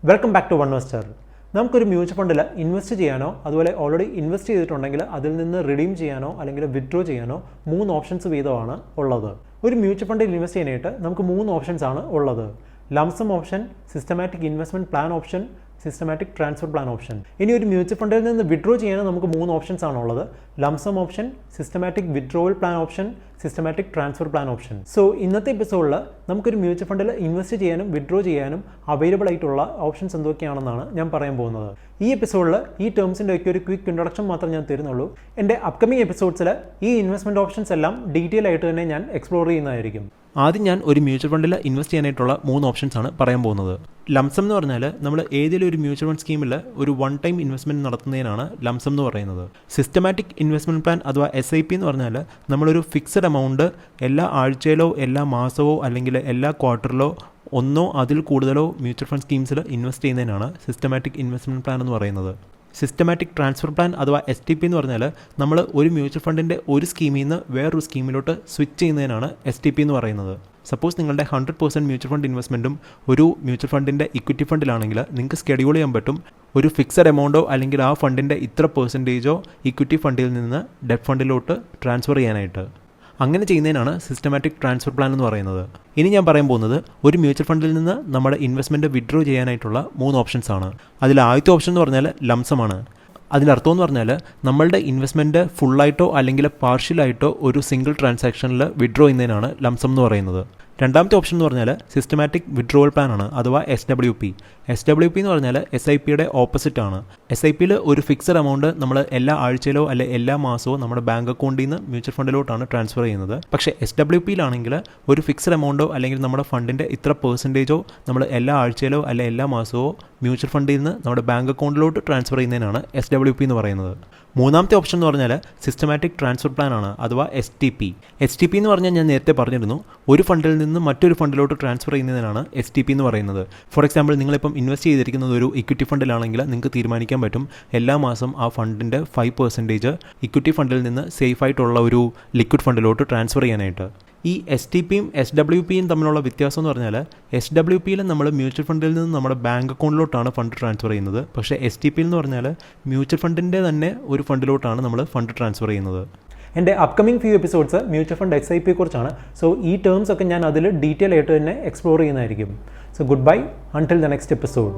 Welcome back to Onevestor. നമുക്കൊരു mutual ഫണ്ടിൽ invest ചെയ്യാനോ അതുപോലെ ഓൾറെഡി ഇൻവെസ്റ്റ് ചെയ്തിട്ടുണ്ടെങ്കിൽ അതിൽ നിന്ന് റിഡീം ചെയ്യാനോ അല്ലെങ്കിൽ വിത്ഡ്രോ ചെയ്യാനോ 3 ഓപ്ഷൻസ് വീതമാണ് ഉള്ളത്. ഒരു മ്യൂച്വൽ ഫണ്ടിൽ ഇൻവെസ്റ്റ് ചെയ്യാനായിട്ട് നമുക്ക് 3 ഓപ്ഷൻസ് ആണ് ഉള്ളത്. Lump sum option, systematic investment plan option, systematic transfer plan option. ഇനി ഒരു മ്യൂച്വൽ ഫണ്ടിൽ നിന്ന് വിത്ഡ്രോ ചെയ്യാൻ നമുക്ക് 3 ഓപ്ഷൻസ് ആണ് ഉള്ളത്. Lump sum option, systematic withdrawal plan option, systematic transfer plan option. So ഇന്നത്തെ എപ്പിസോഡിൽ നമുക്കൊരു മ്യൂച്വൽ ഫണ്ടിൽ ഇൻവെസ്റ്റ് ചെയ്യാനും വിത്ഡ്രോ ചെയ്യാനും അവൈലബിൾ ആയിട്ടുള്ള ഓപ്ഷൻസ് എന്തൊക്കെയാണെന്നാണ് ഞാൻ പറയാൻ പോകുന്നത്. ഈ എപ്പിസോഡിൽ ഈ ടേംസിൻ്റെ ഒക്കെ ഒരു ക്വിക്ക് ഇൻട്രൊഡക്ഷൻ മാത്രം ഞാൻ തരുന്നുള്ളൂ. എൻ്റെ അപ്കമിങ് എപ്പിസോഡ്സിൽ ഈ ഇൻവെസ്റ്റ്മെൻറ്റ് ഓപ്ഷൻസ് എല്ലാം ഡീറ്റെയിൽ ആയിട്ട് തന്നെ ഞാൻ എക്സ്പ്ലോർ ചെയ്യുന്നതായിരിക്കും. ആദ്യം ഞാൻ ഒരു മ്യൂച്വൽ ഫണ്ടിൽ ഇൻവെസ്റ്റ് ചെയ്യാനായിട്ടുള്ള 3 ഓപ്ഷൻസ് ആണ് പറയാൻ പോകുന്നത്. ലംസം എന്ന് പറഞ്ഞാൽ നമ്മൾ ഏതെങ്കിലും ഒരു മ്യൂച്വൽ ഫണ്ട് സ്കീമിൽ ഒരു വൺ ടൈം ഇൻവെസ്റ്റ്മെൻറ്റ് നടത്തുന്നതിനാണ് ലംസം എന്ന് പറയുന്നത്. സിസ്റ്റമാറ്റിക് ഇൻവെസ്റ്റ്മെൻറ്റ് പ്ലാൻ അഥവാ SIP എന്ന് പറഞ്ഞാൽ നമ്മളൊരു ഫിക്സഡ് എമൗണ്ട് എല്ലാ ആഴ്ചയിലോ എല്ലാ മാസമോ അല്ലെങ്കിൽ എല്ലാ ക്വാർട്ടറിലോ ഒന്നോ അതിൽ കൂടുതലോ മ്യൂച്വൽ ഫണ്ട് സ്കീംസിൽ ഇൻവെസ്റ്റ് ചെയ്യുന്നതിനാണ് സിസ്റ്റമാറ്റിക് ഇൻവെസ്റ്റ്മെൻറ്റ് പ്ലാൻ എന്ന് പറയുന്നത്. സിസ്റ്റമാറ്റിക് ട്രാൻസ്ഫർ പ്ലാൻ അഥവാ STP എന്ന് പറഞ്ഞാൽ നമ്മൾ ഒരു മ്യൂച്വൽ ഫണ്ടിൻ്റെ ഒരു സ്കീമിൽ നിന്ന് വേറൊരു സ്കീമിലോട്ട് സ്വിച്ച് ചെയ്യുന്നതിനാണ് STP എന്ന് പറയുന്നത്. സപ്പോസ് നിങ്ങളുടെ 100% മ്യൂച്വൽ ഫണ്ട് ഇൻവെസ്റ്റ്മെൻറ്റും ഒരു മ്യൂച്വൽ ഫണ്ടിൻ്റെ ഇക്വിറ്റി ഫണ്ടിലാണെങ്കിൽ നിങ്ങൾക്ക് സ്കെഡ്യൂൾ ചെയ്യാൻ പറ്റും ഒരു ഫിക്സഡ് എമൗണ്ടോ അല്ലെങ്കിൽ ആ ഫണ്ടിൻ്റെ ഇത്ര പെർസെൻറ്റേജോ ഇക്വിറ്റി ഫണ്ടിൽ നിന്ന് ഡെറ്റ് ഫണ്ടിലോട്ട് ട്രാൻസ്ഫർ ചെയ്യാനായിട്ട്. അങ്ങനെ ചെയ്യുന്നതിനാണ് സിസ്റ്റമാറ്റിക് ട്രാൻസ്ഫർ പ്ലാൻ എന്ന് പറയുന്നത്. ഇനി ഞാൻ പറയാൻ പോകുന്നത് ഒരു മ്യൂച്വൽ ഫണ്ടിൽ നിന്ന് നമ്മുടെ ഇൻവെസ്റ്റ്മെൻറ്റ് വിത്ഡ്രോ ചെയ്യാനായിട്ടുള്ള 3 ഓപ്ഷൻസ് ആണ്. അതിൽ ആദ്യത്തെ ഓപ്ഷൻ എന്ന് പറഞ്ഞാൽ ലംസമാണ്. അതിൻ്റെ അർത്ഥം എന്ന് പറഞ്ഞാൽ നമ്മളുടെ ഇൻവെസ്റ്റ്മെൻറ്റ് ഫുള്ളായിട്ടോ അല്ലെങ്കിൽ പാർഷ്യലായിട്ടോ ഒരു സിംഗിൾ ട്രാൻസാക്ഷനിൽ വിത്ഡ്രോ ചെയ്യുന്നതിനാണ് ലംസം എന്ന് പറയുന്നത്. രണ്ടാമത്തെ ഓപ്ഷൻ എന്ന് പറഞ്ഞാൽ സിസ്റ്റമാറ്റിക് വിത്ഡ്രോവൽ പ്ലാൻ ആണ് അഥവാ SWP. SWP എന്ന് പറഞ്ഞാൽ SIPയുടെ ഓപ്പോസിറ്റ് ആണ്. SIPയിൽ ഒരു ഫിക്സഡ് എമൗണ്ട് നമ്മൾ എല്ലാ ആഴ്ചയിലോ അല്ലെ എല്ലാ മാസമോ നമ്മുടെ ബാങ്ക് അക്കൗണ്ടിൽ നിന്ന് മ്യൂച്വൽ ഫണ്ടിലോട്ടാണ് ട്രാൻസ്ഫർ ചെയ്യുന്നത്. പക്ഷേ SWPയിലാണെങ്കിൽ ഒരു ഫിക്സഡ് എമൗണ്ടോ അല്ലെങ്കിൽ നമ്മുടെ ഫണ്ടിൻ്റെ ഇത്ര പെർസെൻറ്റേജോ നമ്മൾ എല്ലാ ആഴ്ചയിലോ അല്ലെ എല്ലാ മാസമോ മ്യൂച്വൽ ഫണ്ടിൽ നിന്ന് നമ്മുടെ ബാങ്ക് അക്കൗണ്ടിലോട്ട് ട്രാൻസ്ഫർ ചെയ്യുന്നതിനാണ് SWP എന്ന് പറയുന്നത്. മൂന്നാമത്തെ ഓപ്ഷൻ എന്ന് പറഞ്ഞാൽ സിസ്റ്റമാറ്റിക് ട്രാൻസ്ഫർ പ്ലാൻ ആണ് അഥവാ STP. STP എന്ന് പറഞ്ഞാൽ ഞാൻ നേരത്തെ പറഞ്ഞിരുന്നു ഒരു ഫണ്ടിൽ നിന്ന് മറ്റൊരു ഫണ്ടിലോട്ട് ട്രാൻസ്ഫർ ചെയ്യുന്നതിനാണ് STP എന്ന് പറയുന്നത്. ഫോർ എക്സാമ്പിൾ നിങ്ങളിപ്പം ഇൻവെസ്റ്റ് ചെയ്തിരിക്കുന്നത് ഒരു ഇക്വിറ്റി ഫണ്ടിലാണെങ്കിൽ നിങ്ങൾക്ക് തീരുമാനിക്കാൻ പറ്റും എല്ലാ മാസം ആ ഫണ്ടിൻ്റെ 5% ഇക്വിറ്റി ഫണ്ടിൽ നിന്ന് സേഫ് ആയിട്ടുള്ള ഒരു ലിക്വിഡ് ഫണ്ടിലോട്ട് ട്രാൻസ്ഫർ ചെയ്യാനായിട്ട്. ഈ STPയും SWPയും തമ്മിലുള്ള വ്യത്യാസം എന്ന് പറഞ്ഞാൽ SWPയിൽ നമ്മൾ മ്യൂച്വൽ ഫണ്ടിൽ നിന്ന് നമ്മുടെ ബാങ്ക് അക്കൗണ്ടിലോട്ടാണ് ഫണ്ട് ട്രാൻസ്ഫർ ചെയ്യുന്നത്. പക്ഷേ STPയിൽ എന്ന് പറഞ്ഞാൽ മ്യൂച്വൽ ഫണ്ടിൻ്റെ തന്നെ ഒരു ഫണ്ടിലോട്ടാണ് നമ്മൾ ഫണ്ട് ട്രാൻസ്ഫർ ചെയ്യുന്നത്. എൻ്റെ upcoming few episodes mutual fund SIP കുറിച്ചാണ്. സോ ഈ ടേംസ് ഒക്കെ ഞാൻ അതിൽ ഡീറ്റെയിൽ ആയിട്ട് തന്നെ എക്സ്പ്ലോർ ചെയ്യുന്നതായിരിക്കും. So good bye until the next episode.